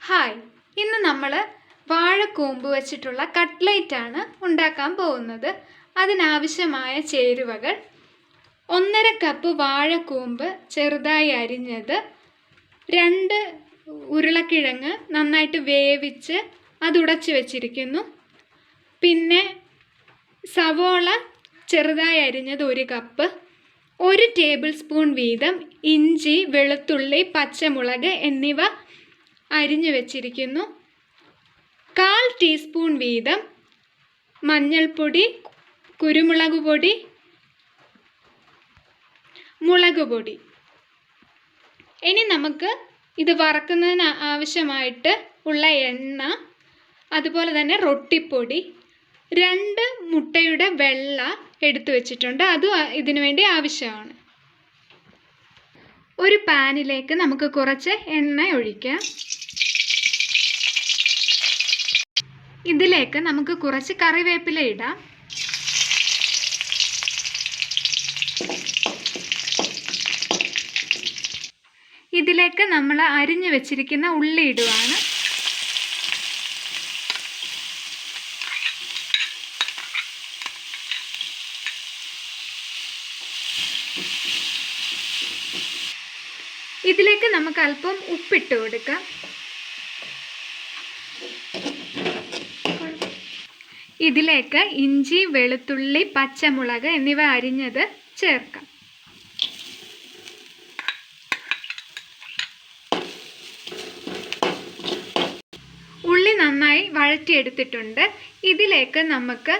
Hi, ഇന്ന് നമ്മൾ വാഴക്കൂമ്പ് വെച്ചിട്ടുള്ള കട്ട്ലേറ്റാണ് ഉണ്ടാക്കാൻ പോകുന്നത്. അതിനാവശ്യമായ ചേരുവകൾ: 1.5 കപ്പ് വാഴക്കൂമ്പ് ചെറുതായി അരിഞ്ഞത്, 2 ഉരുളക്കിഴങ്ങ് നന്നായിട്ട് വേവിച്ച് അതുടച്ച് വെച്ചിരിക്കുന്നു, പിന്നെ സവോള ചെറുതായി അരിഞ്ഞത് 1 കപ്പ്, 1 ടേബിൾ സ്പൂൺ വീതം ഇഞ്ചി, വെളുത്തുള്ളി, പച്ചമുളക് എന്നിവ അരിഞ്ഞു വെച്ചിരിക്കുന്നു, 1/4 ടീസ്പൂൺ വീതം മഞ്ഞൾപ്പൊടി, കുരുമുളക് പൊടി, മുളക് പൊടി. ഇനി നമുക്ക് ഇത് വറക്കുന്നതിന് ആവശ്യമായിട്ട് ഉള്ള എണ്ണ, അതുപോലെ തന്നെ റൊട്ടിപ്പൊടി, 2 മുട്ടയുടെ വെള്ള എടുത്തു വെച്ചിട്ടുണ്ട്, അതും ഇതിനു വേണ്ടി ആവശ്യമാണ്. ഒരു പാനിലേക്ക് നമുക്ക് കുറച്ച് എണ്ണ ഒഴിക്കാം. ഇതിലേക്ക് നമുക്ക് കുറച്ച് കറിവേപ്പില ഇടാം. ഇതിലേക്ക് നമ്മൾ അരിഞ്ഞു വെച്ചിരിക്കുന്ന ഉള്ളി ഇടുവാണ്. ഇതിലേക്ക് നമുക്ക് അല്പം ഉപ്പിട്ട് കൊടുക്കാം. ഇതിലേക്ക് ഇഞ്ചി, വെളുത്തുള്ളി, പച്ചമുളക് എന്നിവ അരിഞ്ഞത് ചേർക്കാം. ഉള്ളി നന്നായി വഴറ്റിയെടുത്തിട്ടുണ്ട്. ഇതിലേക്ക് നമുക്ക്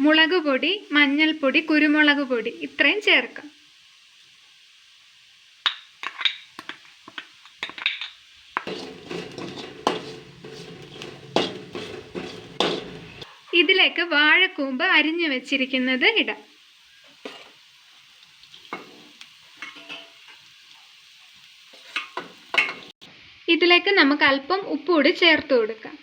മുളക് പൊടി, മഞ്ഞൾപ്പൊടി, കുരുമുളക് പൊടി ഇത്രയും ചേർക്കാം. ഇതിലേക്ക് വാഴക്കൂമ്പ് അരിഞ്ഞു വെച്ചിരിക്കുന്നത് ഇടാം. ഇതിലേക്ക് നമുക്ക് അല്പം ഉപ്പ് കൂടി ചേർത്ത് കൊടുക്കാം.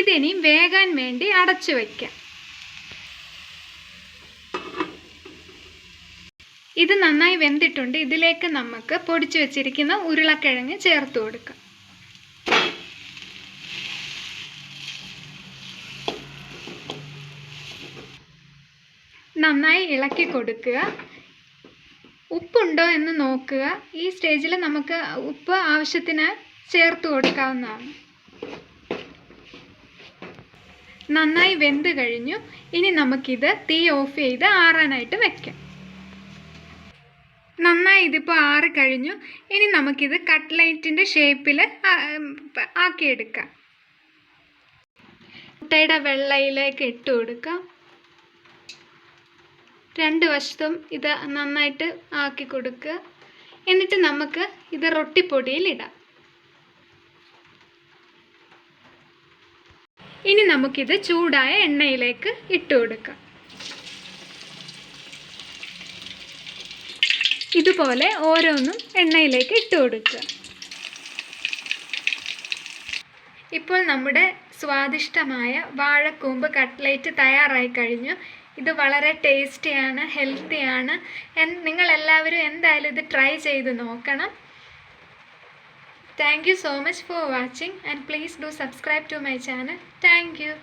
ഇതിനി വേകാൻ വേണ്ടി അടച്ചു വയ്ക്കാം. ഇത് നന്നായി വെന്തിട്ടുണ്ട്. ഇതിലേക്ക് നമുക്ക് പൊടിച്ചു വെച്ചിരിക്കുന്ന ഉരുളക്കിഴങ്ങ് ചേർത്ത് കൊടുക്കാം. നന്നായി ഇളക്കി കൊടുക്കുക. ഉപ്പുണ്ടോ എന്ന് നോക്കുക. ഈ സ്റ്റേജിൽ നമുക്ക് ഉപ്പ് ആവശ്യത്തിന് ചേർത്ത് കൊടുക്കാവുന്നതാണ്. നന്നായി വെന്ത് കഴിഞ്ഞു. ഇനി നമുക്കിത് തീ ഓഫ് ചെയ്ത് ആറാനായിട്ട് വെക്കാം. നന്നായി ഇതിപ്പോൾ ആറി കഴിഞ്ഞു. ഇനി നമുക്കിത് കട്ട്ലേറ്റിൻ്റെ ഷേപ്പിൽ ആക്കിയെടുക്കാം. മുട്ടയുടെ വെള്ളയിലേക്ക് ഇട്ട് കൊടുക്കാം. 2 വശത്തും ഇത് നന്നായിട്ട് ആക്കി കൊടുക്കുക. എന്നിട്ട് നമുക്ക് ഇത് റൊട്ടിപ്പൊടിയിൽ ഇടാം. ഇനി നമുക്കിത് ചൂടായ എണ്ണയിലേക്ക് ഇട്ട് കൊടുക്കാം. ഇതുപോലെ ഓരോന്നും എണ്ണയിലേക്ക് ഇട്ട് കൊടുക്കുക. ഇപ്പോൾ നമ്മുടെ സ്വാദിഷ്ടമായ വാഴക്കൂമ്പ് കട്ട്ലേറ്റ് തയ്യാറായി കഴിഞ്ഞു. ഇത് വളരെ ടേസ്റ്റിയാണ്, ഹെൽത്തിയാണ്. നിങ്ങളെല്ലാവരും എന്തായാലും ഇത് ട്രൈ ചെയ്ത് നോക്കണം. Thank you so much for watching and please do subscribe to my channel. Thank you.